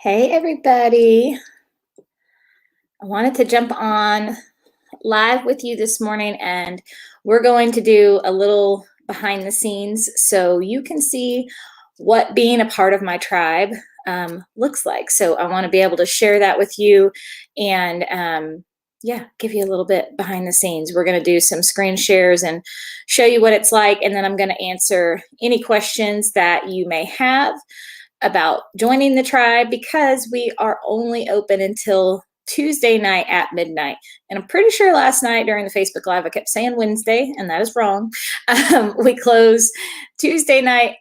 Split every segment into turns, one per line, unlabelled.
Hey, everybody. I wanted to jump on live with you this morning, and we're going to do a little behind the scenes so you can see what being a part of my tribe looks like. So I want to be able to share that with you and yeah, give you a little bit behind the scenes. We're going to do some screen shares and show you what it's like, and then I'm going to answer any questions that you may have about joining the tribe, because we are only open until Tuesday night at midnight. And I'm pretty sure last night during the Facebook Live, I kept saying Wednesday, and that is wrong. We close Tuesday night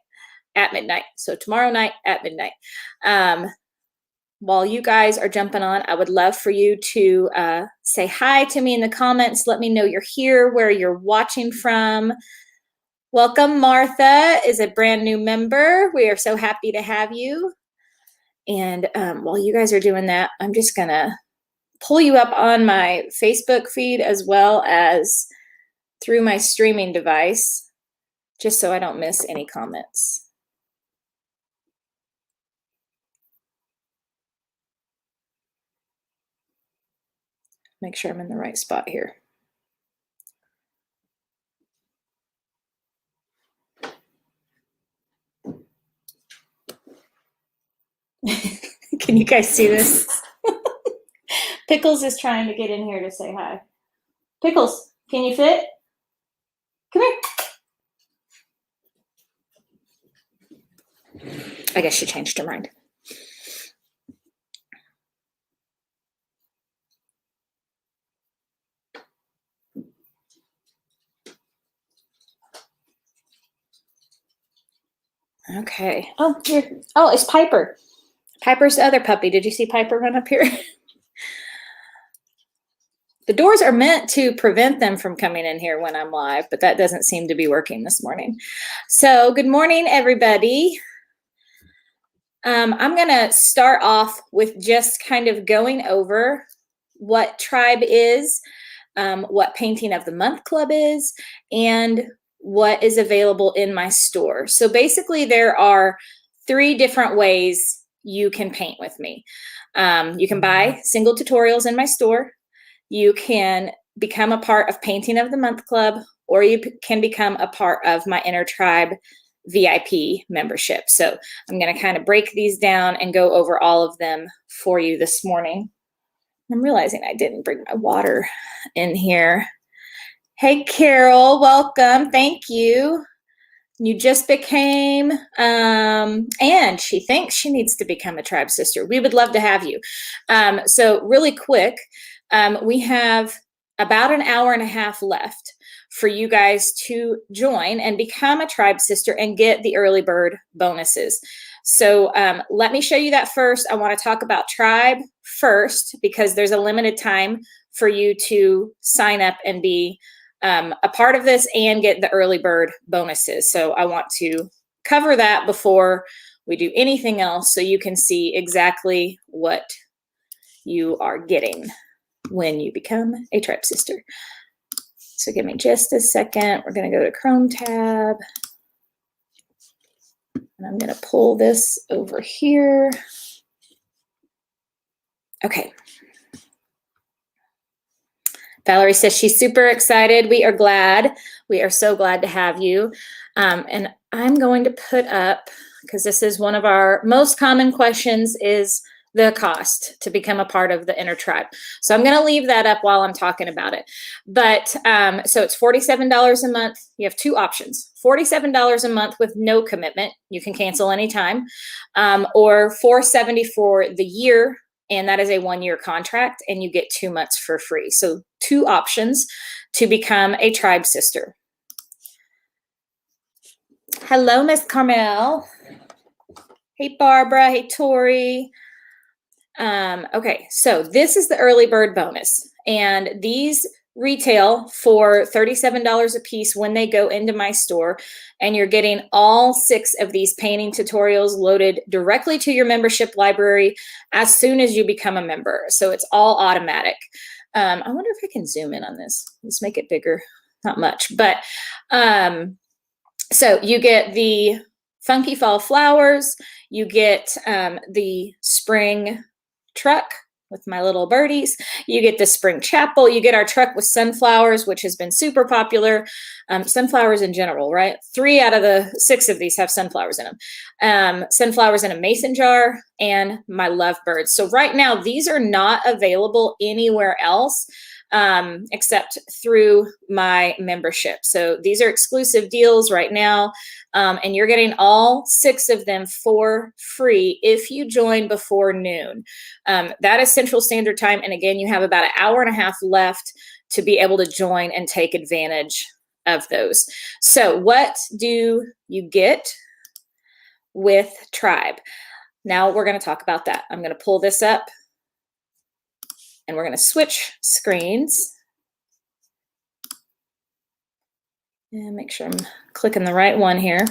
at midnight. So tomorrow night at midnight. While you guys are jumping on, I would love for you to say hi to me in the comments. Let me know you're here, where you're watching from. Welcome, Martha is a brand new member. We are so happy to have you. And while you guys are doing that, I'm just gonna pull you up on my Facebook feed as well as through my streaming device, just so I don't miss any comments. Make sure I'm in the right spot here. Can you guys see this? Pickles is trying to get in here to say hi. Pickles, can you fit? Come here. I guess she changed her mind. Okay. Oh, here. Oh, it's Piper. Piper's the other puppy. Did you see Piper run up here? The doors are meant to prevent them from coming in here when I'm live, but that doesn't seem to be working this morning. So good morning, everybody. I'm going to start off with just kind of going over what Tribe is, what Painting of the Month Club is, and what is available in my store. So basically, there are 3 different ways you can paint with me. You can buy single tutorials in my store. You can become a part of Painting of the Month Club, or you can become a part of my Inner Tribe VIP membership. So I'm going to kind of break these down and go over all of them for you this morning. I'm realizing I didn't bring my water in here. Hey, Carol, welcome. Thank you. You just became, and she thinks she needs to become a tribe sister. We would love to have you. So really quick, we have about an hour and a half left for you guys to join and become a tribe sister and get the early bird bonuses. So let me show you that first. I want to talk about tribe first, because there's a limited time for you to sign up and be a part of this and get the early bird bonuses. So I want to cover that before we do anything else, so you can see exactly what you are getting when you become a tribe sister. So give me just a second. We're going to go to Chrome tab, and I'm going to pull this over here. Okay. Valerie says she's super excited. We are glad. We are so glad to have you. And I'm going to put up, because this is one of our most common questions, is the cost to become a part of the Inner Tribe. So I'm going to leave that up while I'm talking about it. But so it's $47 a month. You have 2 options. $47 a month with no commitment. You can cancel anytime. Or $470 for the year. And that is a 1-year contract, and you get 2 months for free. So 2 options to become a tribe sister. Hello, Miss Carmel. Hey, Barbara. Hey, Tori. Okay, so this is the early bird bonus, and these retail for $37 a piece when they go into my store, and you're getting all 6 of these painting tutorials loaded directly to your membership library as soon as you become a member. So it's all automatic. I wonder if I can zoom in on this. Let's make it bigger. Not much, but so you get the funky fall flowers. You get the spring truck with my little birdies. You get the spring chapel. You get our truck with sunflowers, which has been super popular. Sunflowers in general, right? 3 out of the 6 of these have sunflowers in them. Sunflowers in a mason jar, and my lovebirds. So right now, these are not available anywhere else except through my membership. So these are exclusive deals right now. And you're getting all 6 of them for free if you join before noon. That is Central Standard Time. And again, you have about an hour and a half left to be able to join and take advantage of those. So what do you get with Tribe? Now we're going to talk about that. I'm going to pull this up and we're going to switch screens and make sure I'm clicking the right one here.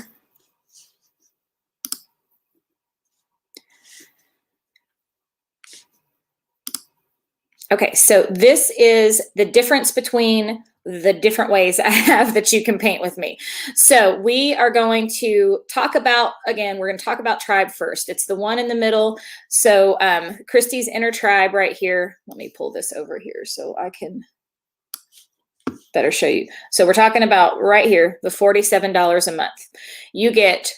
Okay, so this is the difference between the different ways I have that you can paint with me. So we are going to talk about, again, we're going to talk about Tribe first. It's the one in the middle. So Christy's Inner Tribe right here. Let me pull this over here so I can better show you. So we're talking about right here, the $47 a month. You get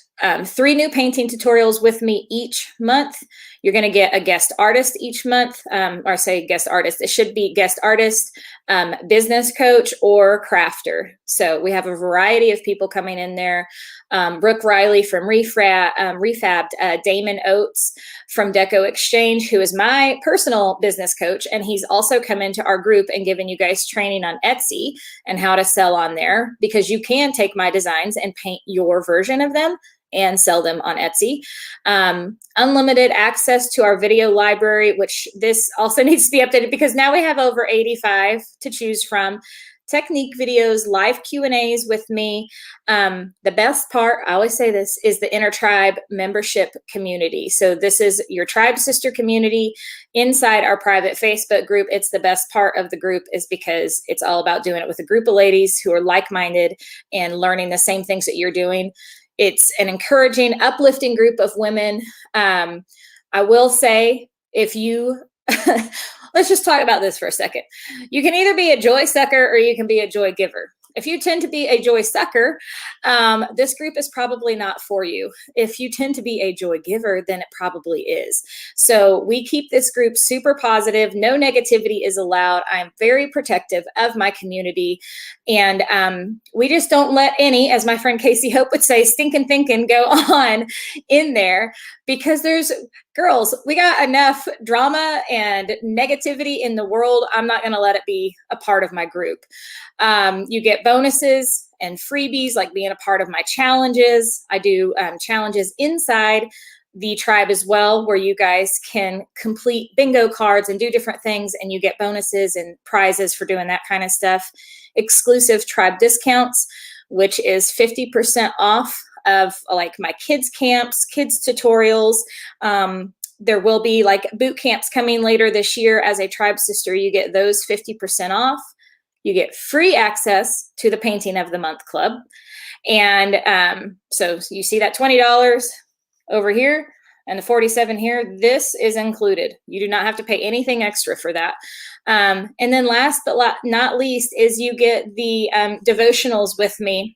3 new painting tutorials with me each month. You're going to get a guest artist each month, or say guest artist. It should be guest artist, business coach, or crafter. So we have a variety of people coming in there. Brooke Riley from Refabbed, Damon Oates from Deco Exchange, who is my personal business coach. And he's also come into our group and given you guys training on Etsy and how to sell on there, because you can take my designs and paint your version of them and sell them on Etsy. Unlimited access to our video library, which this also needs to be updated because now we have over 85 to choose from. Technique videos, live Q&As with me. The best part, I always say this, is the Inner Tribe membership community. So this is your Tribe sister community inside our private Facebook group. It's the best part of the group is because it's all about doing it with a group of ladies who are like-minded and learning the same things that you're doing. It's an encouraging, uplifting group of women. I will say, if you, let's just talk about this for a second. You can either be a joy sucker or you can be a joy giver. If you tend to be a joy sucker, this group is probably not for you. If you tend to be a joy giver, then it probably is. So we keep this group super positive. No negativity is allowed. I'm very protective of my community. And we just don't let any, as my friend Casey Hope would say, stinking thinking go on in there, because there's, girls, we got enough drama and negativity in the world. I'm not going to let it be a part of my group. You get bonuses and freebies, like being a part of my challenges. I do challenges inside the tribe as well, where you guys can complete bingo cards and do different things, and you get bonuses and prizes for doing that kind of stuff. Exclusive tribe discounts, which is 50% off of like my kids camps, kids tutorials. There will be like boot camps coming later this year. As a Tribe sister, you get those 50% off. You get free access to the Painting of the Month Club. And so you see that $20 over here and the $47 here, this is included. You do not have to pay anything extra for that. And then last but not least is you get the devotionals with me.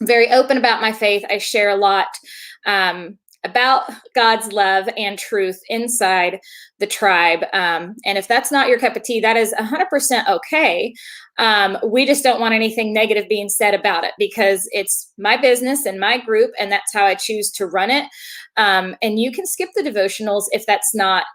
Very open about my faith. I share a lot about God's love and truth inside the tribe. And if that's not your cup of tea, that is 100% okay. We just don't want anything negative being said about it, because it's my business and my group, and that's how I choose to run it. And you can skip the devotionals if that's not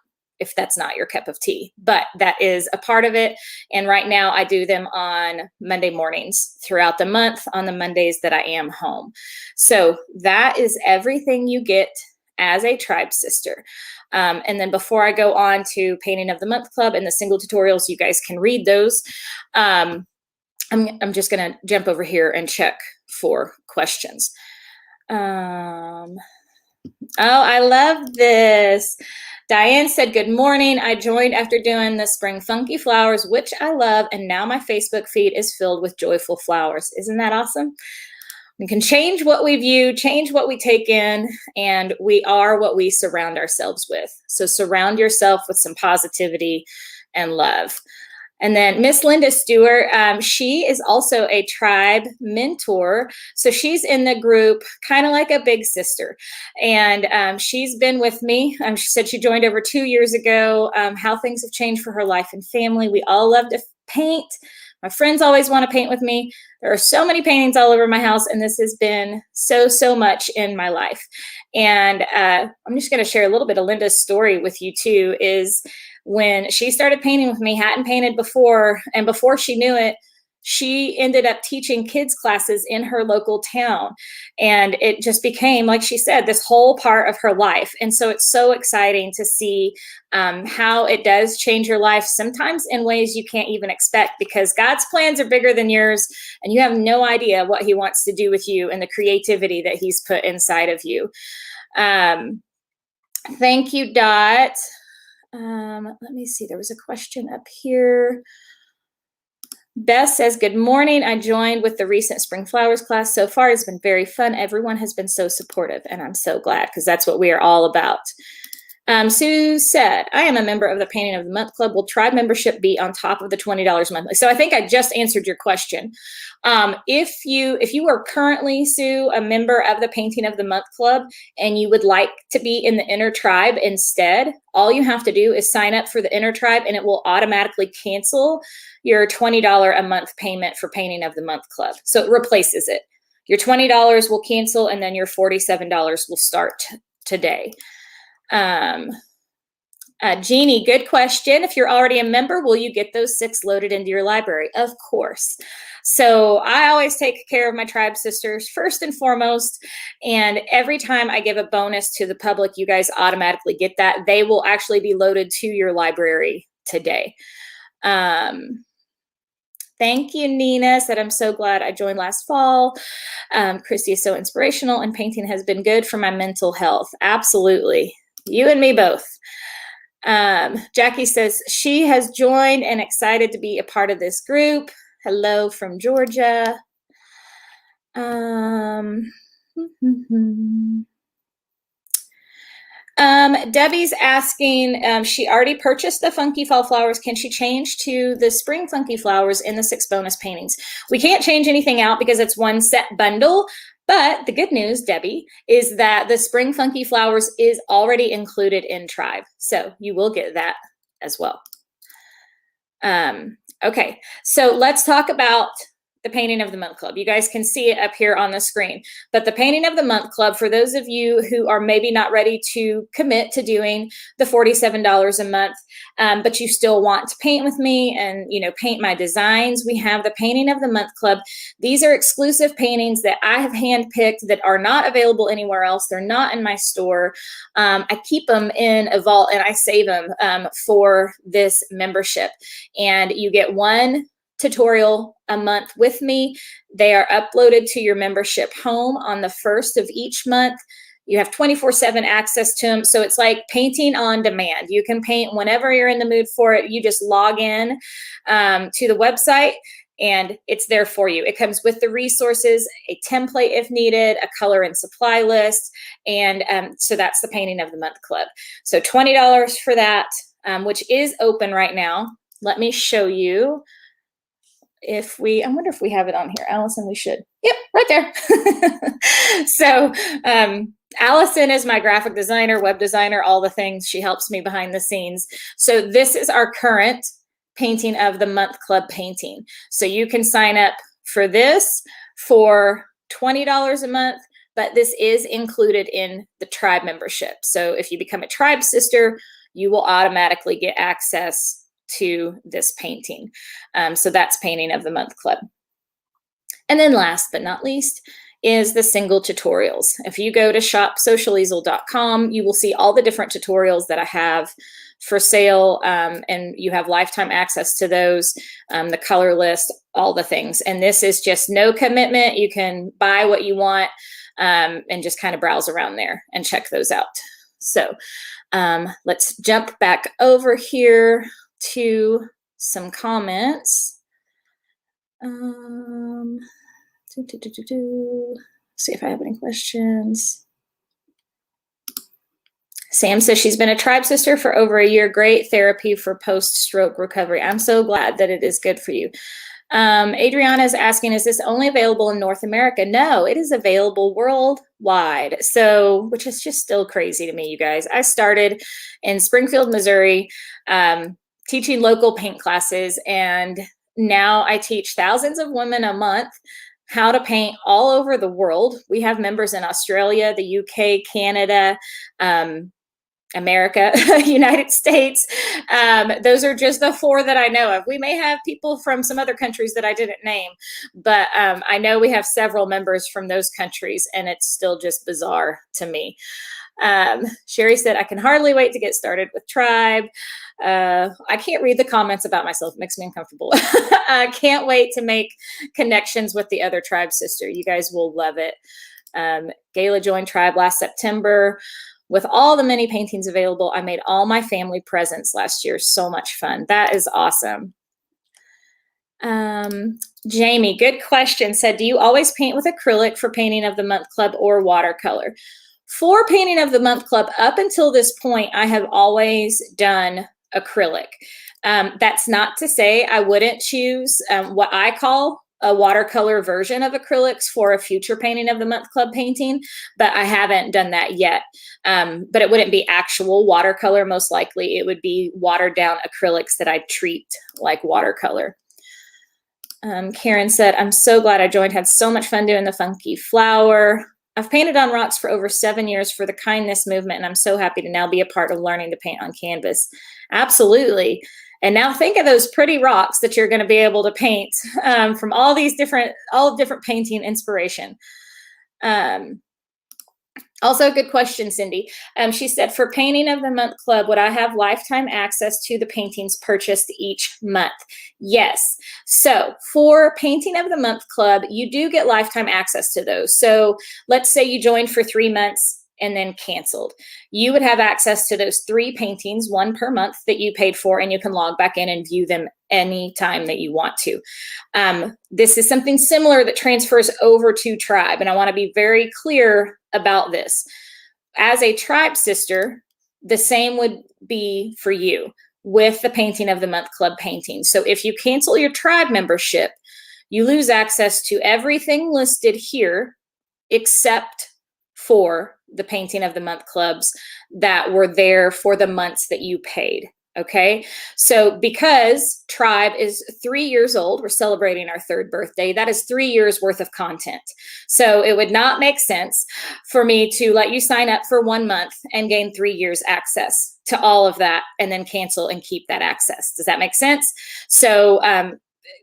your cup of tea, but that is a part of it. And right now I do them on Monday mornings throughout the month on the Mondays that I am home. So that is everything you get as a Tribe sister. And then before I go on to Painting of the Month Club and the single tutorials, you guys can read those. I'm just going to jump over here and check for questions. Oh, I love this. Diane said, good morning. I joined after doing the spring funky flowers, which I love. And now my Facebook feed is filled with joyful flowers. Isn't that awesome? We can change what we view, change what we take in, and we are what we surround ourselves with. So surround yourself with some positivity and love. And then Miss Linda Stewart, she is also a tribe mentor. So she's in the group, kind of like a big sister. And she's been with me. She said she joined over 2 years ago, how things have changed for her life and family. We all love to paint. My friends always want to paint with me. There are so many paintings all over my house, and this has been so much in my life. And I'm just going to share a little bit of Linda's story with you too, is when she started painting with me, hadn't painted before, and before she knew it, she ended up teaching kids classes in her local town. And it just became, like she said, this whole part of her life. And so it's so exciting to see how it does change your life, sometimes in ways you can't even expect, because God's plans are bigger than yours, and you have no idea what he wants to do with you and the creativity that he's put inside of you. Thank you, Dot. Let me see, there was a question up here. Beth says, good morning. I joined with the recent Spring Flowers class. So far, it's been very fun. Everyone has been so supportive, and I'm so glad, because that's what we are all about. Sue said, I am a member of the Painting of the Month Club. Will tribe membership be on top of the $20 monthly? So I think I just answered your question. If you are currently, Sue, a member of the Painting of the Month Club, and you would like to be in the inner tribe instead, all you have to do is sign up for the inner tribe, and it will automatically cancel your $20 a month payment for Painting of the Month Club. So it replaces it. Your $20 will cancel, and then your $47 will start today. Jeannie, good question. If you're already a member, will you get those 6 loaded into your library? Of course. So I always take care of my tribe sisters first and foremost. And every time I give a bonus to the public, you guys automatically get that. They will actually be loaded to your library today. Thank you, Nina. Said, I'm so glad I joined last fall. Christy is so inspirational, and painting has been good for my mental health. Absolutely. You and me both. Jackie says she has joined and excited to be a part of this group. Hello from Georgia. Debbie's asking, she already purchased the Funky Fall flowers. Can she change to the Spring Funky Flowers in the 6 bonus paintings? We can't change anything out because it's one set bundle. But the good news, Debbie, is that the Spring Funky Flowers is already included in Tribe. So you will get that as well. Okay, so let's talk about the Painting of the Month Club. You guys can see it up here on the screen. But the Painting of the Month Club, for those of you who are maybe not ready to commit to doing the $47 a month, but you still want to paint with me and, you know, paint my designs, we have the Painting of the Month Club. These are exclusive paintings that I have handpicked that are not available anywhere else. They're not in my store. I keep them in a vault and I save them for this membership. And you get one tutorial a month with me. They are uploaded to your membership home on the 1st of each month. You have 24/7 access to them. So it's like painting on demand. You can paint whenever you're in the mood for it. You just log in to the website and it's there for you. It comes with the resources, a template if needed, a color and supply list. And so that's the Painting of the Month Club. So $20 for that, which is open right now. Let me show you. I wonder if we have it on here. Allison, we should. Yep, right there. So Allison is my graphic designer, web designer, all the things. She helps me behind the scenes. So this is our current Painting of the Month Club painting. So you can sign up for this for $20 a month, but this is included in the tribe membership. So if you become a tribe sister, you will automatically get access to this painting. So that's Painting of the Month Club. And then last but not least is the single tutorials. If you go to shopsocialeasel.com, you will see all the different tutorials that I have for sale, and you have lifetime access to those, the color list, all the things. And this is just no commitment. You can buy what you want and just kind of browse around there and check those out. So let's jump back over here to some comments. See if I have any questions. Sam says she's been a tribe sister for over a year. Great therapy for post-stroke recovery. I'm so glad that it is good for you. Adriana is asking, is this only available in North America? No, it is available worldwide. So, which is just still crazy to me, you guys. I started in Springfield, Missouri, teaching local paint classes, and now I teach thousands of women a month how to paint all over the world. We have members in Australia, the UK, Canada, America, United States. Those are just the 4 that I know of. We may have people from some other countries that I didn't name, but I know we have several members from those countries, and it's still just bizarre to me. Sherry said, I can hardly wait to get started with Tribe. I can't read the comments about myself. It makes me uncomfortable. I can't wait to make connections with the other Tribe sister. You guys will love it. Gayla joined Tribe last September. With all the many paintings available, I made all my family presents last year. So much fun. That is awesome. Jamie, good question, said, do you always paint with acrylic for Painting of the Month Club or watercolor? For Painting of the Month Club, up until this point, I have always done acrylic. That's not to say I wouldn't choose what I call a watercolor version of acrylics for a future Painting of the Month Club painting, but I haven't done that yet. But it wouldn't be actual watercolor. Most likely it would be watered down acrylics that I treat like watercolor. Karen said, I'm so glad I joined. Had so much fun doing the funky flower. I've painted on rocks for over 7 years for the kindness movement, and I'm so happy to now be a part of learning to paint on canvas. Absolutely. And now think of those pretty rocks that you're going to be able to paint from all different painting inspiration. Also, good question, Cindy. She said, for Painting of the Month Club, would I have lifetime access to the paintings purchased each month? Yes. So for Painting of the Month Club, you do get lifetime access to those. So let's say you joined for 3 months and then canceled. You would have access to those 3 paintings, 1 per month that you paid for, and you can log back in and view them anytime that you want to. This is something similar that transfers over to Tribe, and I want to be very clear about this. As a Tribe sister, the same would be for you with the Painting of the Month Club painting. So if you cancel your Tribe membership, you lose access to everything listed here except for the Painting of the Month clubs that were there for the months that you paid. Okay. So because Tribe is 3 years old, we're celebrating our 3rd birthday. That is 3 years worth of content. So it would not make sense for me to let you sign up for 1 month and gain 3 years access to all of that and then cancel and keep that access. Does that make sense? So,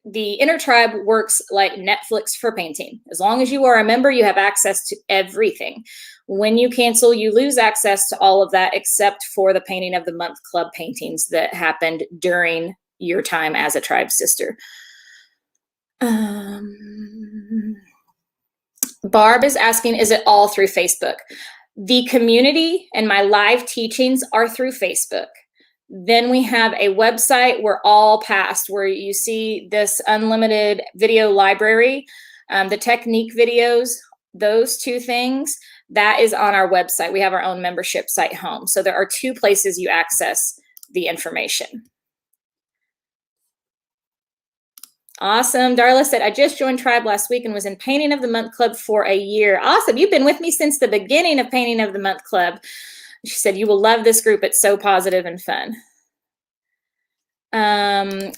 the Inner Tribe works like Netflix for painting. As long as you are a member, you have access to everything. When you cancel, you lose access to all of that except for the Painting of the Month Club paintings that happened during your time as a Tribe sister. Barb is asking, is it all through Facebook? The community and my live teachings are through Facebook. Then we have a website where all past, where you see this unlimited video library, the technique videos, those 2 things, that is on our website. We have our own membership site, Home. So there are 2 places you access the information. Awesome. Darla said, I just joined Tribe last week and was in Painting of the Month Club for a year. Awesome. You've been with me since the beginning of Painting of the Month Club. She said, you will love this group. It's so positive and fun.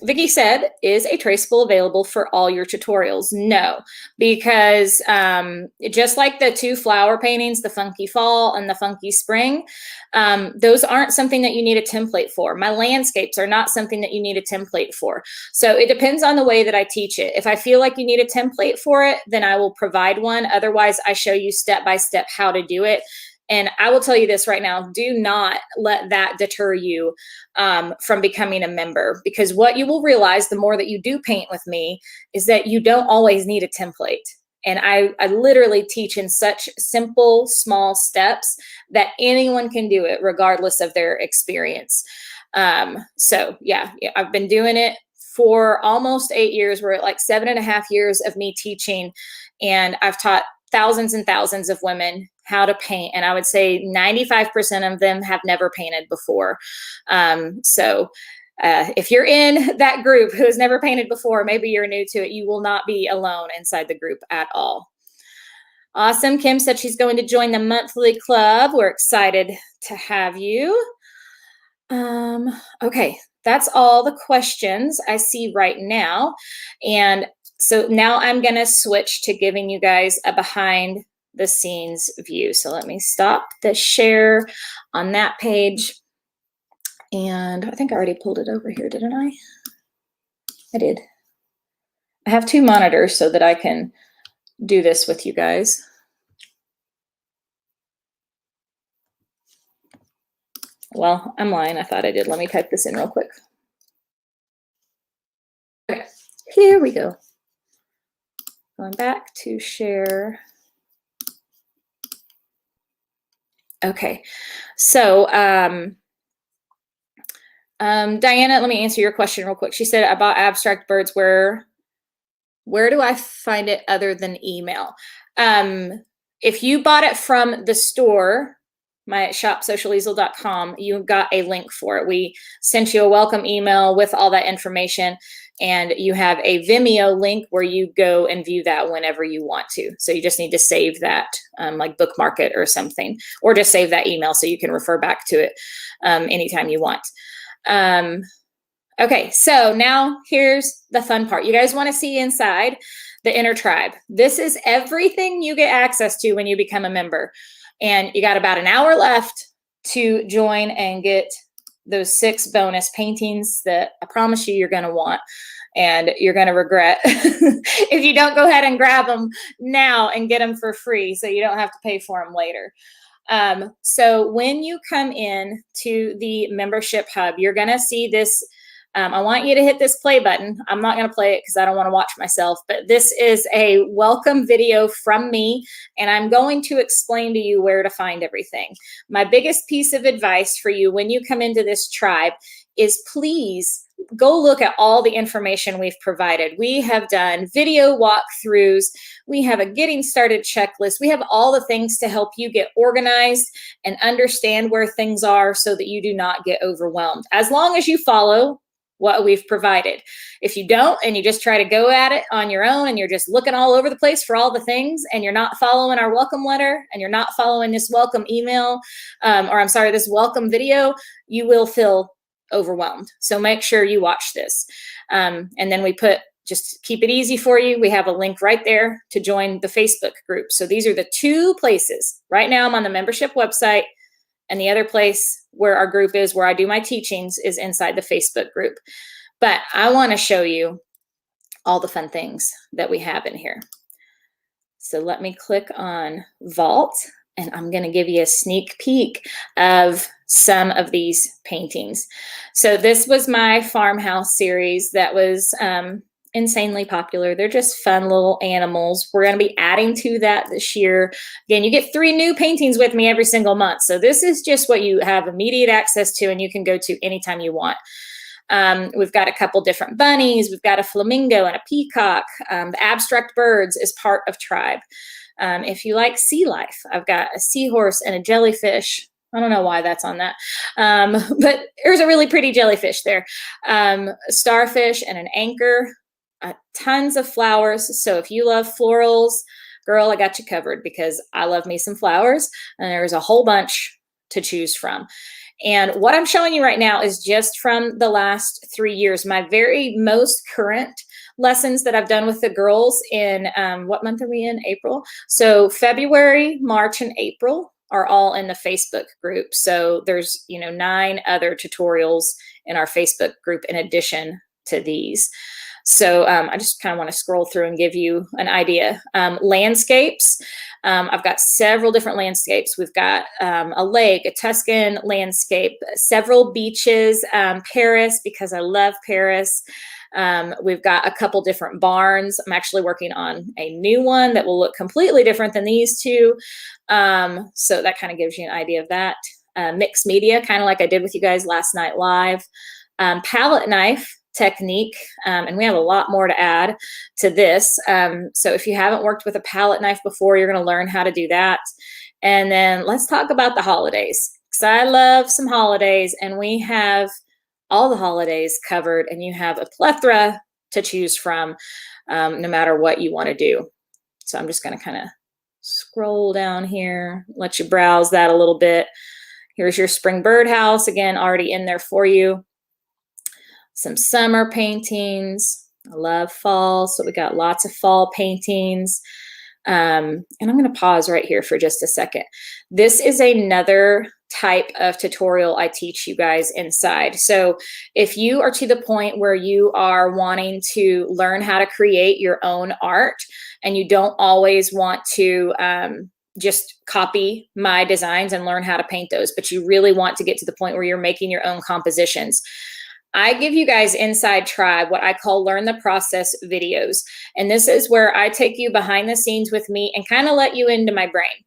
Vicki said, is a traceable available for all your tutorials? No, because just like the 2 flower paintings, the Funky Fall and the Funky Spring, those aren't something that you need a template for. My landscapes are not something that you need a template for. So it depends on the way that I teach it. If I feel like you need a template for it, then I will provide one. Otherwise, I show you step by step how to do it. And I will tell you this right now, do not let that deter you from becoming a member, because what you will realize the more that you do paint with me is that you don't always need a template. And I literally teach in such simple, small steps that anyone can do it regardless of their experience. So yeah, I've been doing it for almost 8 years. We're at like 7.5 years of me teaching, and I've taught thousands and thousands of women how to paint. And I would say 95% of them have never painted before. If you're in that group who has never painted before, maybe you're new to it, you will not be alone inside the group at all. Awesome. Kim said she's going to join the monthly club. We're excited to have you. Okay, that's all the questions I see right now. And so now I'm going to switch to giving you guys a behind the scenes view. So let me stop the share on that page. And I think I already pulled it over here, didn't I? I did. I have 2 monitors so that I can do this with you guys. Well, I'm lying. I thought I did. Let me type this in real quick. Okay, here we go. Going back to share. Okay, so Diana, let me answer your question real quick. She said, I bought Abstract Birds. Where do I find it other than email? If you bought it from the store, my shopsocialeasel.com, you got a link for it. We sent you a welcome email with all that information, and you have a Vimeo link where you go and view that whenever you want to. So you just need to save that, like bookmark it or something, or just save that email so you can refer back to it anytime you want. Okay, so now here's the fun part. You guys want to see inside the inner tribe. This is everything you get access to when you become a member. And you got about an hour left to join and get those 6 bonus paintings that I promise you're going to want, and you're going to regret if you don't go ahead and grab them now and get them for free so you don't have to pay for them later. So when you come in to the membership hub, you're going to see this. I want you to hit this play button. I'm not going to play it because I don't want to watch myself, but this is a welcome video from me, and I'm going to explain to you where to find everything. My biggest piece of advice for you when you come into this tribe is please go look at all the information we've provided. We have done video walkthroughs. We have a getting started checklist. We have all the things to help you get organized and understand where things are so that you do not get overwhelmed, as long as you follow what we've provided. If you don't, and you just try to go at it on your own, and you're just looking all over the place for all the things, and you're not following our welcome letter, and you're not following this welcome email, this welcome video, you will feel overwhelmed. So make sure you watch this. And then we just keep it easy for you. We have a link right there to join the Facebook group. So these are the 2 places. Right now I'm on the membership website, and the other place where our group is, where I do my teachings, is inside the Facebook group. But I want to show you all the fun things that we have in here. So let me click on Vault, and I'm going to give you a sneak peek of some of these paintings. So this was my farmhouse series that was insanely popular. They're just fun little animals. We're going to be adding to that this year. Again, you get 3 new paintings with me every single month. So this is just what you have immediate access to, and you can go to anytime you want. We've got a couple different bunnies. We've got a flamingo and a peacock. The Abstract Birds is part of Tribe. If you like sea life, I've got a seahorse and a jellyfish. I don't know why that's on that, but there's a really pretty jellyfish there. A starfish and an anchor. Tons of flowers. So if you love florals, girl, I got you covered, because I love me some flowers, and there's a whole bunch to choose from. And what I'm showing you right now is just from the last 3 years. My very most current lessons that I've done with the girls in, what month are we in? April. So February, March, and April are all in the Facebook group. So there's 9 other tutorials in our Facebook group in addition to these. So I just kind of want to scroll through and give you an idea. Landscapes. I've got several different landscapes. We've got a lake, a Tuscan landscape, several beaches, Paris, because I love Paris. We've got a couple different barns. I'm actually working on a new one that will look completely different than these 2. So that kind of gives you an idea of that. Mixed media, kind of like I did with you guys last night live. Palette knife technique, and we have a lot more to add to this. So if you haven't worked with a palette knife before, you're going to learn how to do that. And then let's talk about the holidays, because I love some holidays, and we have all the holidays covered, and you have a plethora to choose from, no matter what you want to do. So I'm just going to kind of scroll down here, let you browse that a little bit. Here's your spring birdhouse, again, already in there for you. Some summer paintings. I love fall, so we got lots of fall paintings. And I'm going to pause right here for just a second. This is another type of tutorial I teach you guys inside. So if you are to the point where you are wanting to learn how to create your own art, and you don't always want to just copy my designs and learn how to paint those, but you really want to get to the point where you're making your own compositions, I give you guys inside Tribe what I call learn the process videos. And this is where I take you behind the scenes with me and kind of let you into my brain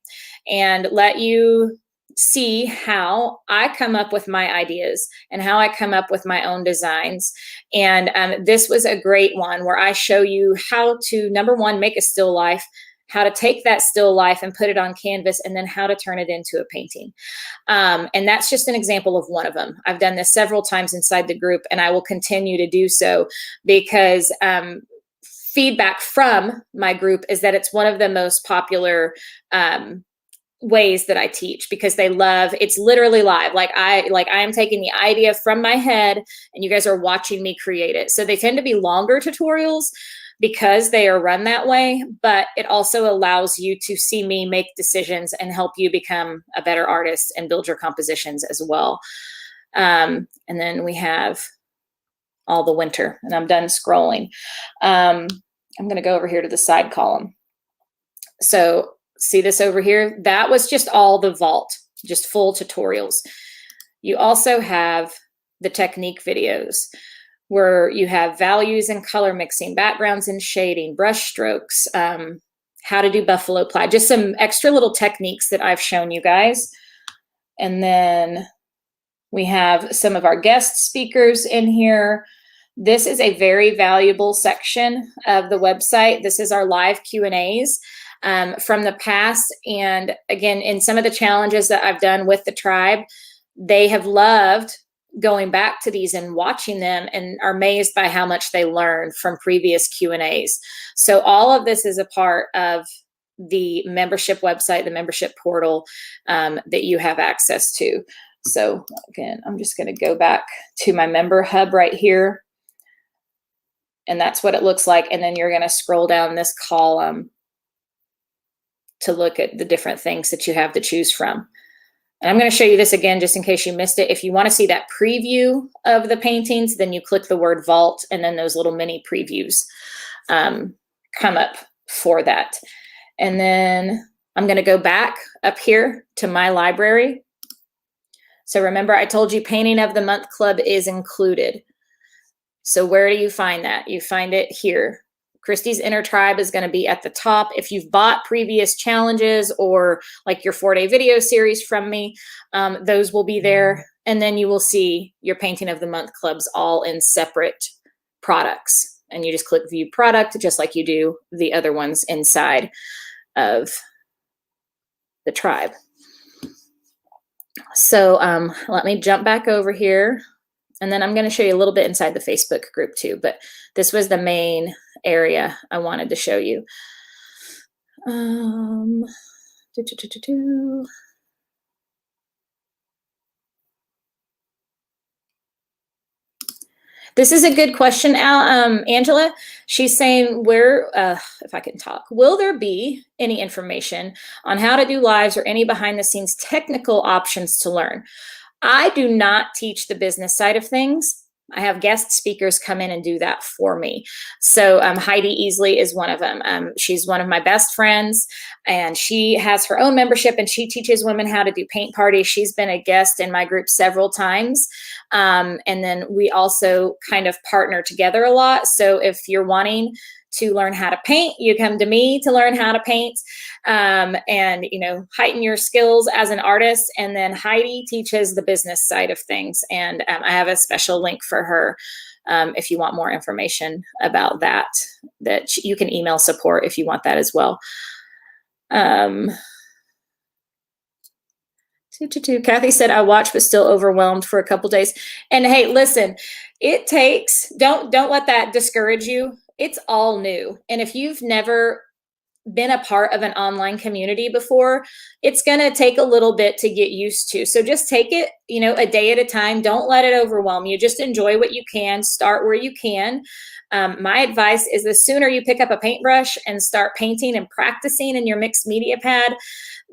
and let you see how I come up with my ideas and how I come up with my own designs. And this was a great one where I show you how to, number one, make a still life, how to take that still life and put it on canvas, and then how to turn it into a painting. And that's just an example of one of them. I've done this several times inside the group, and I will continue to do so because feedback from my group is that it's one of the most popular ways that I teach, because they love, it's literally live. Like I am taking the idea from my head and you guys are watching me create it. So they tend to be longer tutorials because they are run that way, but it also allows you to see me make decisions and help you become a better artist and build your compositions as well. And then we have all the winter, and I'm done scrolling. I'm going to go over here to the side column. So see this over here? That was just all the vault, just full tutorials. You also have the technique videos where you have values and color mixing, backgrounds and shading, brush strokes, how to do buffalo plaid, just some extra little techniques that I've shown you guys. And then we have some of our guest speakers in here. This is a very valuable section of the website. This is our live Q&As from the past. And again, in some of the challenges that I've done with the tribe, they have loved going back to these and watching them and are amazed by how much they learned from previous Q&As. So all of this is a part of the membership website, the membership portal that you have access to. So again, I'm just going to go back to my member hub right here. And that's what it looks like. And then you're going to scroll down this column to look at the different things that you have to choose from. And I'm going to show you this again, just in case you missed it. If you want to see that preview of the paintings, then you click the word vault, and then those little mini previews come up for that. And then I'm going to go back up here to my library. So remember, I told you Painting of the Month Club is included. So where do you find that? You find it here. Christy's Inner Tribe is going to be at the top. If you've bought previous challenges or like your 4-day video series from me, those will be there. And then you will see your Painting of the Month clubs all in separate products. And you just click View Product, just like you do the other ones inside of the tribe. So let me jump back over here. And then I'm going to show you a little bit inside the Facebook group too. But this was the main area I wanted to show you. This is a good question, Angela. She's saying, where, if I can talk, will there be any information on how to do lives or any behind the scenes technical options to learn? I do not teach the business side of things. I have guest speakers come in and do that for me. So Heidi Easley is one of them. She's one of my best friends, and she has her own membership, and she teaches women how to do paint parties. She's been a guest in my group several times. And then we also kind of partner together a lot. So if you're wanting to learn how to paint. You come to me to learn how to paint, and heighten your skills as an artist. And then Heidi teaches the business side of things, and I have a special link for her. If you want more information about that you can email support if you want that as well. Kathy said, I watched, but still overwhelmed for a couple days. And hey, listen, don't let that discourage you. It's all new. And if you've never been a part of an online community before, it's going to take a little bit to get used to. So just take it, a day at a time. Don't let it overwhelm you. Just enjoy what you can. Start where you can. My advice is the sooner you pick up a paintbrush and start painting and practicing in your mixed media pad,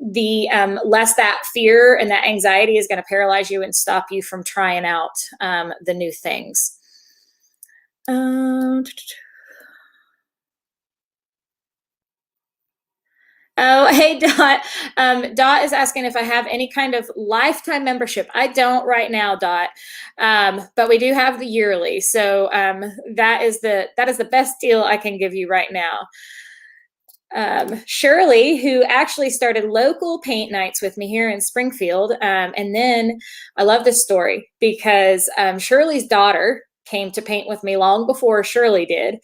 the less that fear and that anxiety is going to paralyze you and stop you from trying out the new things. Oh, hey, Dot. Dot is asking if I have any kind of lifetime membership. I don't right now, Dot, but we do have the yearly. So that is the best deal I can give you right now. Shirley, who actually started local paint nights with me here in Springfield. And then I love this story because Shirley's daughter came to paint with me long before Shirley did.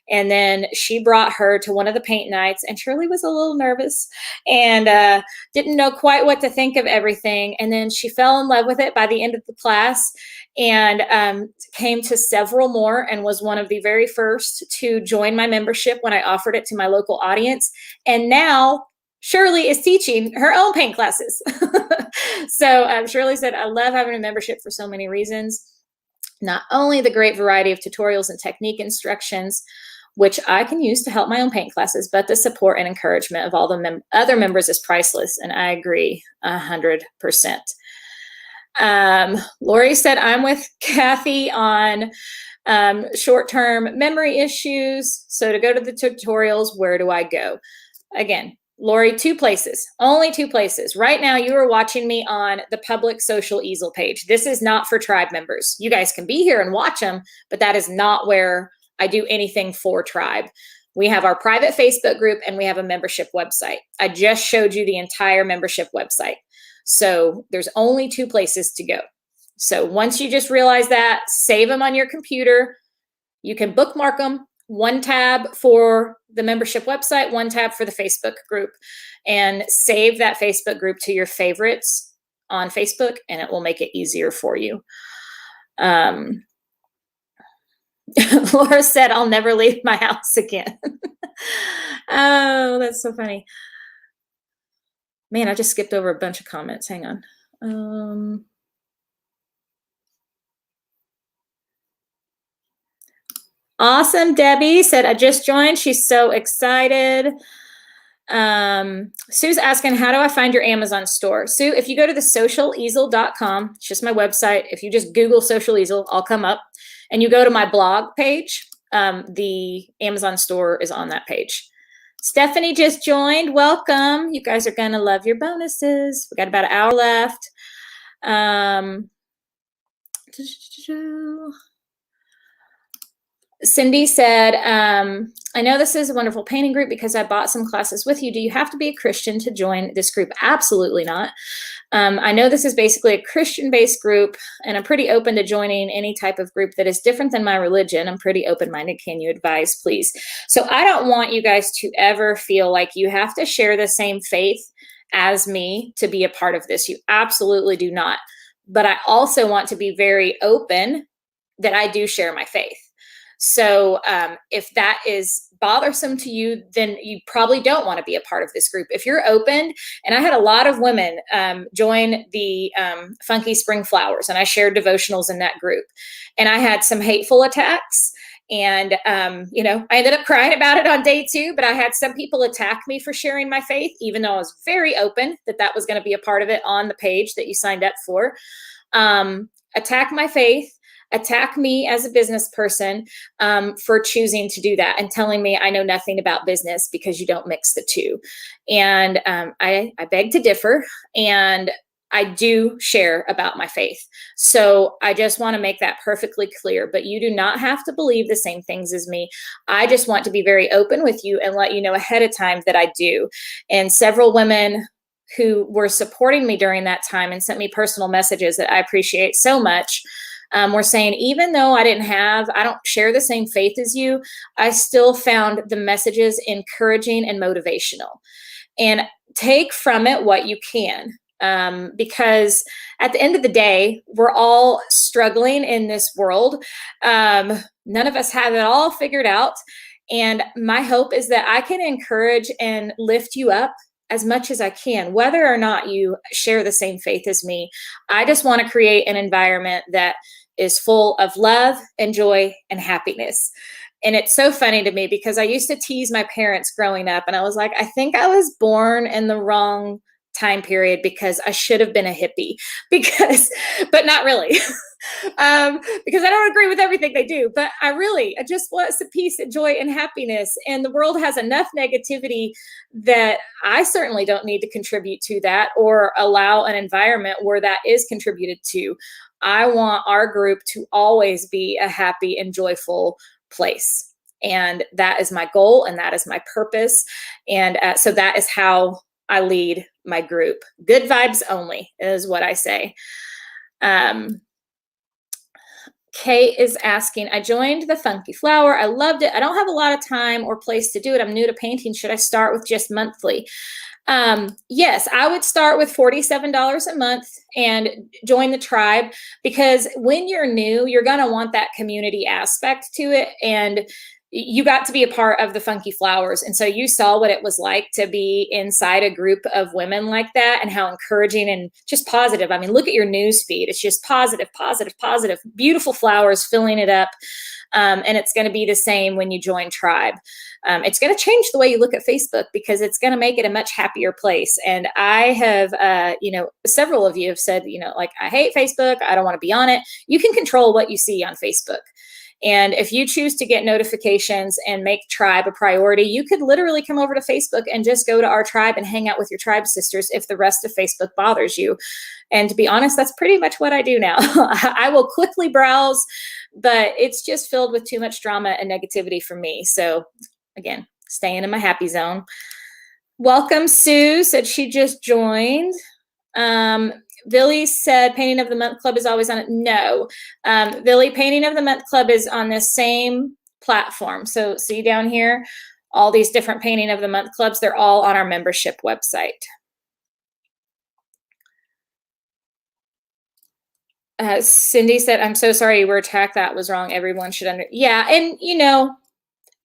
And then she brought her to one of the paint nights, and Shirley was a little nervous and didn't know quite what to think of everything. And then she fell in love with it by the end of the class and came to several more and was one of the very first to join my membership when I offered it to my local audience. And now Shirley is teaching her own paint classes. So Shirley said, I love having a membership for so many reasons. Not only the great variety of tutorials and technique instructions, which I can use to help my own paint classes, but the support and encouragement of all the other members is priceless. And I agree 100%. Lori said, I'm with Kathy on short-term memory issues. So to go to the tutorials, where do I go? Again, Lori, 2 places, only 2 places. Right now, you are watching me on the public social easel page. This is not for tribe members. You guys can be here and watch them, but that is not where I do anything for tribe. We have our private Facebook group and we have a membership website. I just showed you the entire membership website. So there's only 2 places to go. So once you just realize that, save them on your computer. You can bookmark them. 1 tab for the membership website, 1 tab for the Facebook group, and save that Facebook group to your favorites on Facebook, and it will make it easier for you. Laura said, I'll never leave my house again. Oh, that's so funny. Man, I just skipped over a bunch of comments. Hang on. Awesome. Debbie said, I just joined. She's so excited. Sue's asking, how do I find your Amazon store? Sue, if you go to the socialeasel.com, it's just my website. If you just Google Social Easel, I'll come up. And you go to my blog page, the Amazon store is on that page. Stephanie just joined. Welcome. You guys are going to love your bonuses. We got about an hour left. Cindy said, I know this is a wonderful painting group because I bought some classes with you. Do you have to be a Christian to join this group? Absolutely not. I know this is basically a Christian-based group, and I'm pretty open to joining any type of group that is different than my religion. I'm pretty open-minded. Can you advise, please? So I don't want you guys to ever feel like you have to share the same faith as me to be a part of this. You absolutely do not. But I also want to be very open that I do share my faith. So if that is bothersome to you, then you probably don't want to be a part of this group. If you're open, and I had a lot of women join the Funky Spring Flowers, and I shared devotionals in that group. And I had some hateful attacks. And, I ended up crying about it on day 2, but I had some people attack me for sharing my faith, even though I was very open that was going to be a part of it on the page that you signed up for. Attack my faith. Attack me as a business person for choosing to do that and telling me I know nothing about business because you don't mix the two. And I beg to differ. And I do share about my faith. So I just want to make that perfectly clear, but you do not have to believe the same things as me. I just want to be very open with you and let you know ahead of time that I do. And several women who were supporting me during that time and sent me personal messages that I appreciate so much, were saying, even though I don't share the same faith as you, I still found the messages encouraging and motivational. And take from it what you can. Because at the end of the day, we're all struggling in this world. None of us have it all figured out. And my hope is that I can encourage and lift you up as much as I can, whether or not you share the same faith as me. I just want to create an environment that is full of love and joy and happiness. And it's so funny to me because I used to tease my parents growing up, and I was like, I think I was born in the wrong time period because I should have been a hippie, but not really. Because I don't agree with everything they do, but I just want some peace and joy and happiness. And the world has enough negativity that I certainly don't need to contribute to that or allow an environment where that is contributed to. I want our group to always be a happy and joyful place. And that is my goal, and that is my purpose. And so that is how I lead my group. Good vibes only is what I say. Kate is asking, I joined the Funky Flower. I loved it. I don't have a lot of time or place to do it. I'm new to painting. Should I start with just monthly? Yes, I would start with $47 a month and join the tribe, because when you're new, you're going to want that community aspect to it. And you got to be a part of the Funky Flowers. And so you saw what it was like to be inside a group of women like that, and how encouraging and just positive. I mean, look at your news feed. It's just positive, positive, positive, beautiful flowers filling it up. And it's going to be the same when you join Tribe. It's going to change the way you look at Facebook, because it's going to make it a much happier place. And I have, several of you have said, like, I hate Facebook. I don't want to be on it. You can control what you see on Facebook. And if you choose to get notifications and make Tribe a priority, you could literally come over to Facebook and just go to our tribe and hang out with your tribe sisters if the rest of Facebook bothers you. And to be honest, that's pretty much what I do now. I will quickly browse, but it's just filled with too much drama and negativity for me. So again, staying in my happy zone. Welcome, Sue, said she just joined. Billy said Painting of the Month Club is always on it. No, Billy, Painting of the Month Club is on this same platform. So see down here, all these different Painting of the Month clubs, they're all on our membership website. Cindy said, I'm so sorry you were attacked. That was wrong. Everyone should yeah. And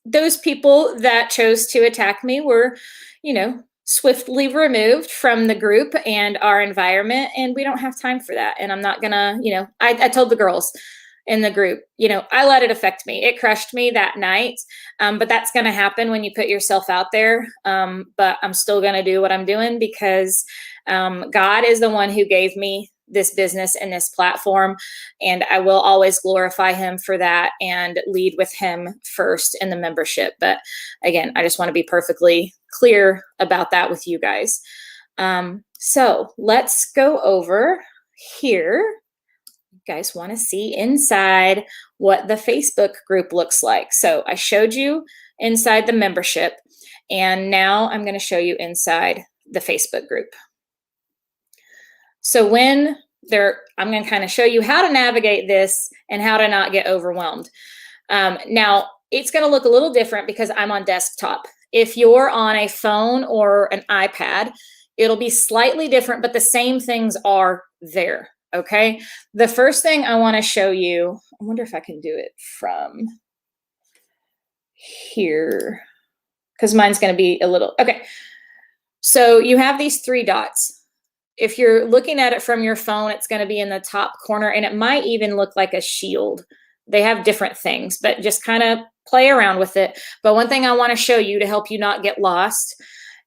those people that chose to attack me were, swiftly removed from the group and our environment. And we don't have time for that. And I'm not gonna, I told the girls in the group, I let it affect me. It crushed me that night. But that's going to happen when you put yourself out there. But I'm still going to do what I'm doing, because God is the one who gave me this business and this platform, and I will always glorify him for that and lead with him first in the membership. But again, I just want to be perfectly clear about that with you guys. So let's go over here. You guys want to see inside what the Facebook group looks like. So I showed you inside the membership, and now I'm going to show you inside the Facebook group. So I'm going to kind of show you how to navigate this and how to not get overwhelmed. Now, it's going to look a little different because I'm on desktop. If you're on a phone or an iPad, it'll be slightly different, but the same things are there, okay? The first thing I want to show you, I wonder if I can do it from here, because mine's going to be a little, okay. So you have these 3 dots. If you're looking at it from your phone, it's going to be in the top corner, and it might even look like a shield. They have different things, but just kind of play around with it. But one thing I want to show you to help you not get lost,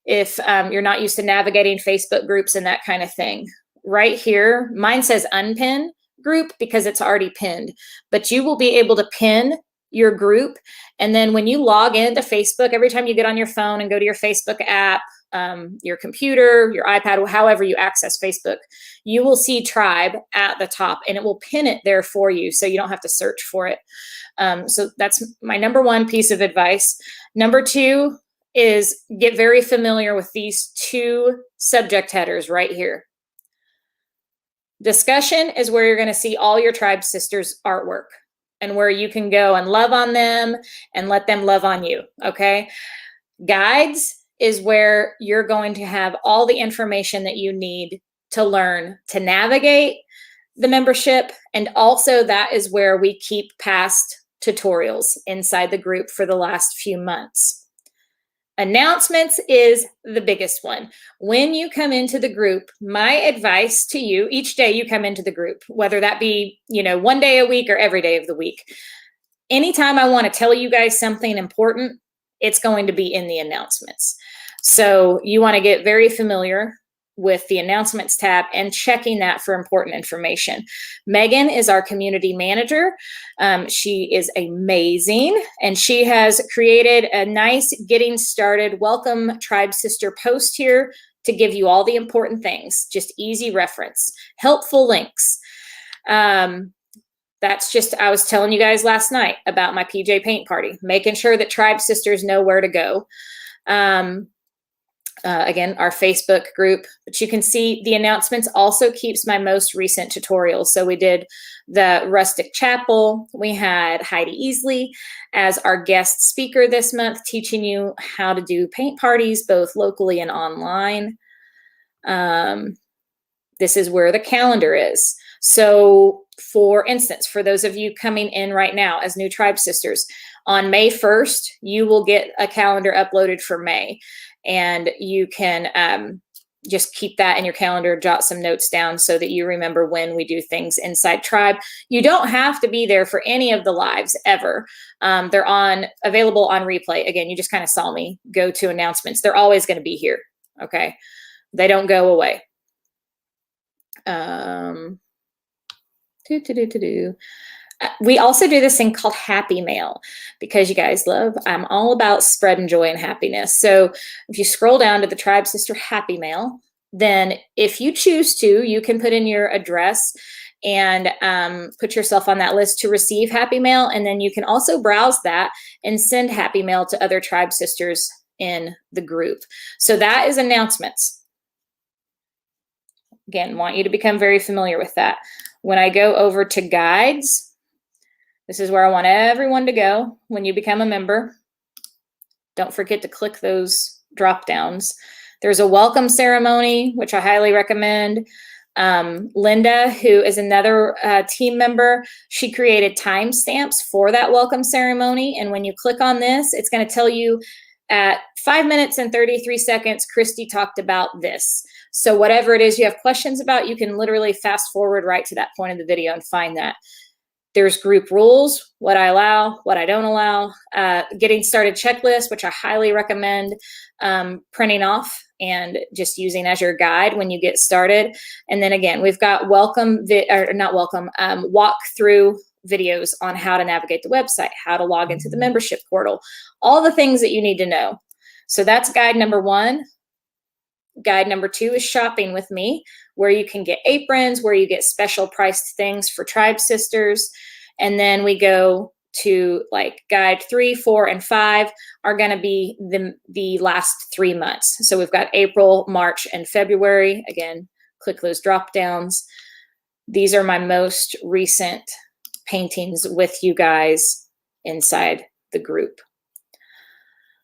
if you're not used to navigating Facebook groups and that kind of thing, right here, mine says unpin group because it's already pinned, but you will be able to pin your group. And then when you log into Facebook, every time you get on your phone and go to your Facebook app, your computer, your iPad, however you access Facebook, you will see Tribe at the top, and it will pin it there for you, so you don't have to search for it. So that's my number one piece of advice. Number two is get very familiar with these two subject headers right here. Discussion is where you're going to see all your Tribe Sisters artwork and where you can go and love on them and let them love on you, okay? Guides is where you're going to have all the information that you need to learn to navigate the membership, and also that is where we keep past tutorials inside the group for the last few months. Announcements is the biggest one. When you come into the group, my advice to you, each day you come into the group, whether that be, one day a week or every day of the week, anytime I want to tell you guys something important, it's going to be in the announcements. So you want to get very familiar with the announcements tab and checking that for important information. Megan is our community manager. She is amazing, and she has created a nice getting started welcome Tribe Sister post here to give you all the important things, just easy reference, helpful links. That's just, I was telling you guys last night about my PJ paint party, making sure that Tribe Sisters know where to go. Again, our Facebook group, but you can see the announcements also keeps my most recent tutorials. So we did the Rustic Chapel. We had Heidi Easley as our guest speaker this month, teaching you how to do paint parties, both locally and online. This is where the calendar is. So for instance, for those of you coming in right now as new Tribe Sisters, on May 1st, you will get a calendar uploaded for May. And you can just keep that in your calendar, jot some notes down so that you remember when we do things inside Tribe. You don't have to be there for any of the lives ever. They're available on replay. Again, you just kind of saw me go to announcements. They're always going to be here, okay? They don't go away. We also do this thing called Happy Mail because you guys I'm all about spreading joy and happiness. So if you scroll down to the Tribe Sister Happy Mail, then if you choose to, you can put in your address and put yourself on that list to receive Happy Mail. And then you can also browse that and send Happy Mail to other Tribe Sisters in the group. So that is announcements. Again, want you to become very familiar with that. When I go over to guides, this is where I want everyone to go when you become a member. Don't forget to click those drop downs. There's a welcome ceremony, which I highly recommend. Linda, who is another team member, she created timestamps for that welcome ceremony. And when you click on this, it's going to tell you at 5 minutes and 33 seconds, Christy talked about this. So whatever it is you have questions about, you can literally fast forward right to that point of the video and find that. There's group rules, what I allow, what I don't allow, getting started checklist, which I highly recommend printing off and just using as your guide when you get started. And then again, we've got walk through videos on how to navigate the website, how to log into the membership portal, all the things that you need to know. So that's guide number one. Guide number two is shopping with me, where you can get aprons, where you get special priced things for Tribe Sisters. And then we go to like guide 3, 4, and 5 are going to be the last 3 months. So we've got April, March, and February. Again, click those drop downs. These are my most recent paintings with you guys inside the group.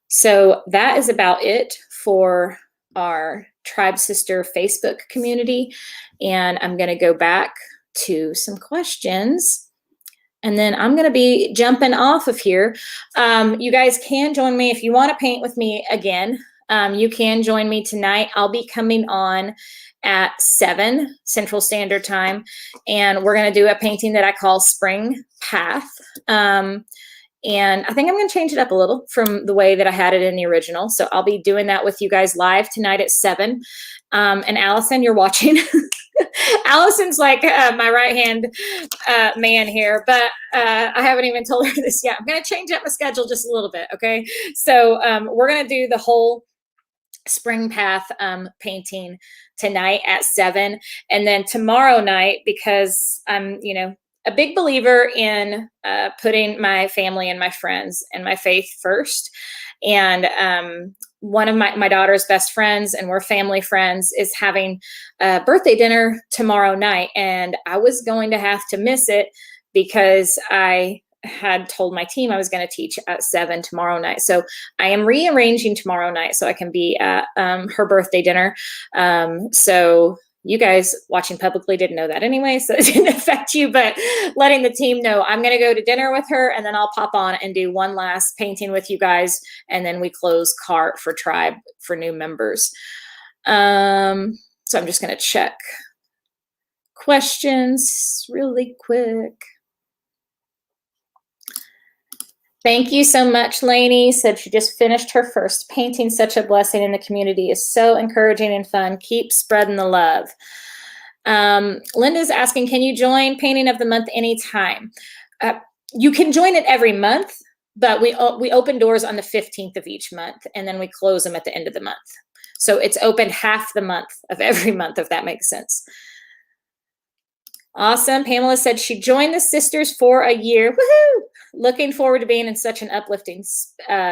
So that is about it for our Tribe Sister Facebook community. And I'm going to go back to some questions. And then I'm going to be jumping off of here. You guys can join me if you want to paint with me again. You can join me tonight. I'll be coming on at 7 Central Standard Time. And we're going to do a painting that I call Spring Path. And I think I'm going to change it up a little from the way that I had it in the original. So I'll be doing that with you guys live tonight at 7. And Allison, you're watching. Allison's like my right-hand man here, but I haven't even told her this yet. I'm going to change up my schedule just a little bit, okay? So we're going to do the whole Spring Path painting tonight at 7. And then tomorrow night, because I'm, a big believer in putting my family and my friends and my faith first. And one of my daughter's best friends, and we're family friends, is having a birthday dinner tomorrow night. And I was going to have to miss it because I had told my team I was going to teach at 7 tomorrow night. So I am rearranging tomorrow night so I can be at her birthday dinner. So you guys watching publicly didn't know that anyway, so it didn't affect you, but letting the team know I'm going to go to dinner with her, and then I'll pop on and do one last painting with you guys, and then we close cart for Tribe for new members. So I'm just going to check questions really quick. Thank you so much, Lainey. Said she just finished her first painting. Such a blessing in the community. Is so encouraging and fun. Keep spreading the love. Linda's asking, can you join Painting of the Month anytime? You can join it every month, but we open doors on the 15th of each month, and then we close them at the end of the month. So it's open half the month of every month, if that makes sense. Awesome. Pamela said she joined the sisters for a year. Woohoo! Looking forward to being in such an uplifting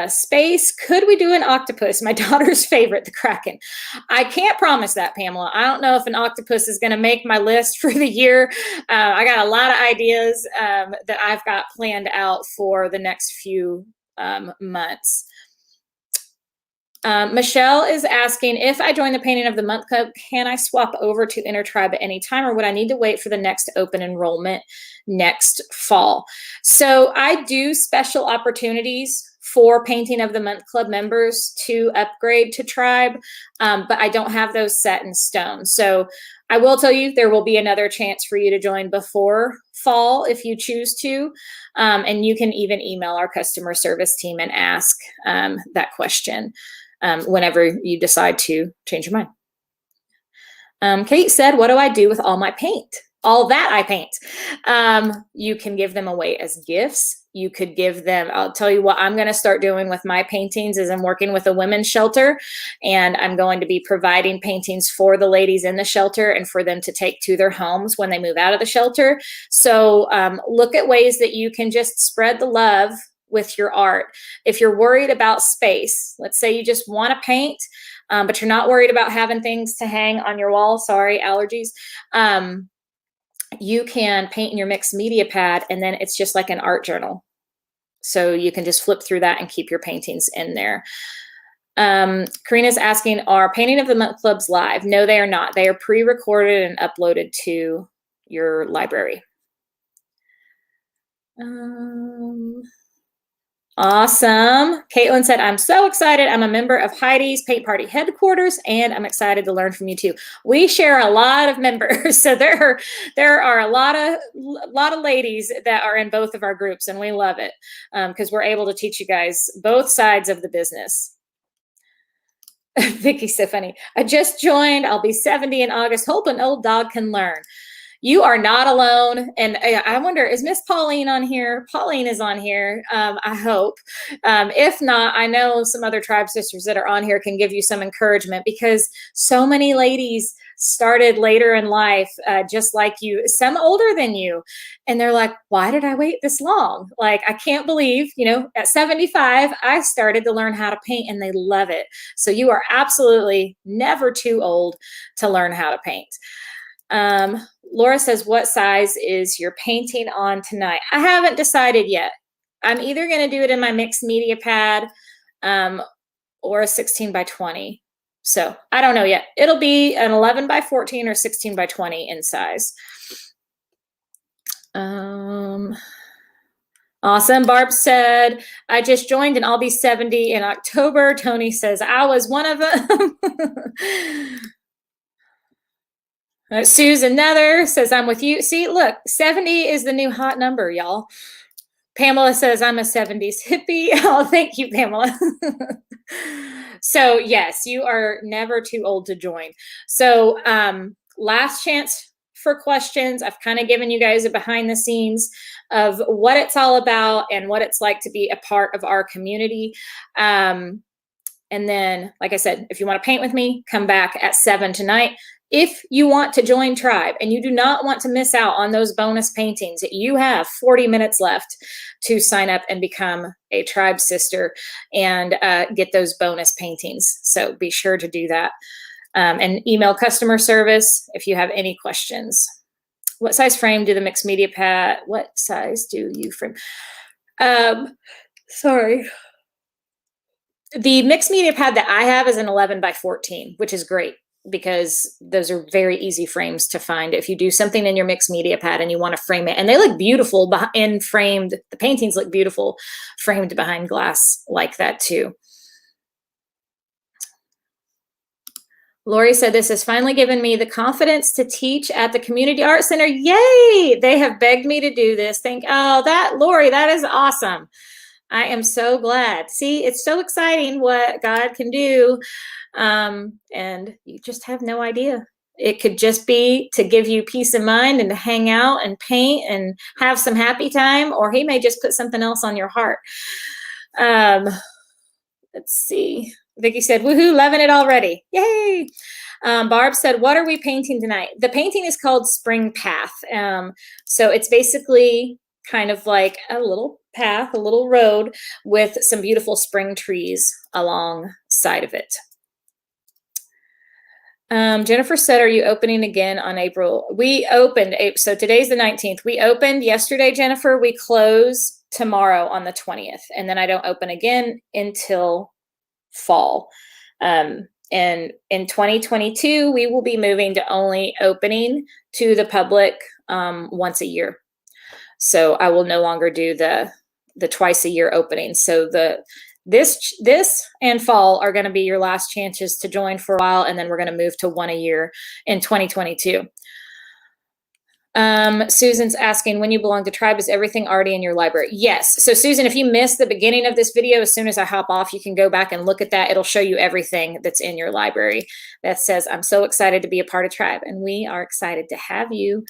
space. Could we do an octopus? My daughter's favorite, the Kraken. I can't promise that, Pamela. I don't know if an octopus is going to make my list for the year. I got a lot of ideas that I've got planned out for the next few months. Michelle is asking, if I join the Painting of the Month Club, can I swap over to Intertribe at any time, or would I need to wait for the next open enrollment next fall? So I do special opportunities for Painting of the Month Club members to upgrade to Tribe, but I don't have those set in stone. So I will tell you, there will be another chance for you to join before fall if you choose to, and you can even email our customer service team and ask that question. Whenever you decide to change your mind. Kate said, what do I do with all my paint? All that I paint. You can give them away as gifts. You could give them, I'll tell you what I'm going to start doing with my paintings is I'm working with a women's shelter, and I'm going to be providing paintings for the ladies in the shelter and for them to take to their homes when they move out of the shelter. So look at ways that you can just spread the love with your art. If you're worried about space, let's say you just want to paint, but you're not worried about having things to hang on your wall. Sorry, allergies. You can paint in your mixed media pad, and then it's just like an art journal. So you can just flip through that and keep your paintings in there. Karina's asking, are Painting of the Month Clubs live? No, they are not. They are pre-recorded and uploaded to your library. Awesome. Caitlin said, I'm so excited. I'm a member of Heidi's Paint Party headquarters, and I'm excited to learn from you too. We share a lot of members. So there are a lot of ladies that are in both of our groups, and we love it because we're able to teach you guys both sides of the business. Vicky's so funny. I just joined. I'll be 70 in August. Hope an old dog can learn. You are not alone. And I wonder, is Miss Pauline on here? Pauline is on here, I hope. If not, I know some other Tribe sisters that are on here can give you some encouragement, because so many ladies started later in life, just like you, some older than you. And they're like, why did I wait this long? Like, I can't believe, at 75, I started to learn how to paint, and they love it. So you are absolutely never too old to learn how to paint. Laura says, what size is your painting on tonight? I haven't decided yet. I'm either going to do it in my mixed media pad or a 16 by 20. So I don't know yet. It'll be an 11 by 14 or 16 by 20 in size. Awesome. Barb said, I just joined and I'll be 70 in October. Tony says, I was one of them. Susan Nether says, I'm with you. See, look, 70 is the new hot number, y'all. Pamela says, I'm a 70s hippie. Oh, thank you, Pamela. So yes, you are never too old to join. So last chance for questions. I've kind of given you guys a behind the scenes of what it's all about and what it's like to be a part of our community. And then, like I said, if you want to paint with me, come back at 7 tonight. If you want to join Tribe and you do not want to miss out on those bonus paintings, you have 40 minutes left to sign up and become a Tribe sister and get those bonus paintings. So be sure to do that. And email customer service if you have any questions. What size frame do the mixed media pad? What size do you frame? Sorry. The mixed media pad that I have is an 11 by 14, which is great because those are very easy frames to find. If you do something in your mixed media pad and you want to frame it, and they look beautiful in framed, the paintings look beautiful framed behind glass like that too. Lori said, this has finally given me the confidence to teach at the Community Art Center. Yay! They have begged me to do this. Lori, that is awesome. I am so glad. See, it's so exciting what God can do. And you just have no idea. It could just be to give you peace of mind and to hang out and paint and have some happy time, or he may just put something else on your heart. Let's see. Vicky said, woohoo, loving it already. Yay. Barb said, what are we painting tonight? The painting is called Spring Path. So it's basically kind of like a little path, a little road with some beautiful spring trees alongside of it. Jennifer said, are you opening again on April? We opened, so today's the 19th. We opened yesterday, Jennifer. We close tomorrow on the 20th. And then I don't open again until fall. And in 2022, we will be moving to only opening to the public once a year. So I will no longer do the twice a year opening. So this and fall are going to be your last chances to join for a while, and then we're going to move to one a year in 2022. Susan's asking, when you belong to Tribe, is everything already in your library? Yes. So Susan, if you missed the beginning of this video, as soon as I hop off, you can go back and look at that. It'll show you everything that's in your library that says, I'm so excited to be a part of Tribe, and we are excited to have you.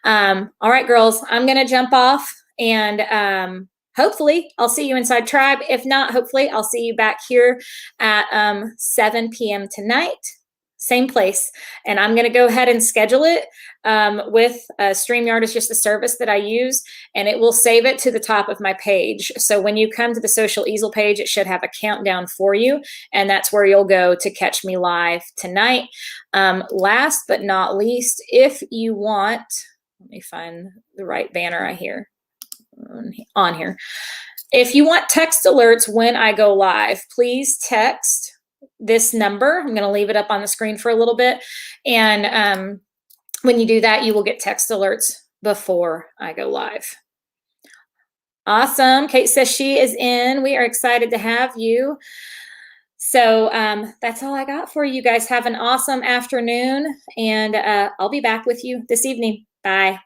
All right, girls, I'm going to jump off, and hopefully I'll see you inside Tribe. If not, hopefully I'll see you back here at 7 p.m. tonight. Same place. And I'm going to go ahead and schedule it with StreamYard is just the service that I use, and it will save it to the top of my page. So when you come to the Social Easel page, it should have a countdown for you, and that's where you'll go to catch me live tonight. Last but not least, if you want, let me find the right banner I hear on here. If you want text alerts when I go live, please text this number. I'm going to leave it up on the screen for a little bit. And when you do that, you will get text alerts before I go live. Awesome. Kate says she is in. We are excited to have you. So that's all I got for you guys. Have an awesome afternoon, and I'll be back with you this evening. Bye.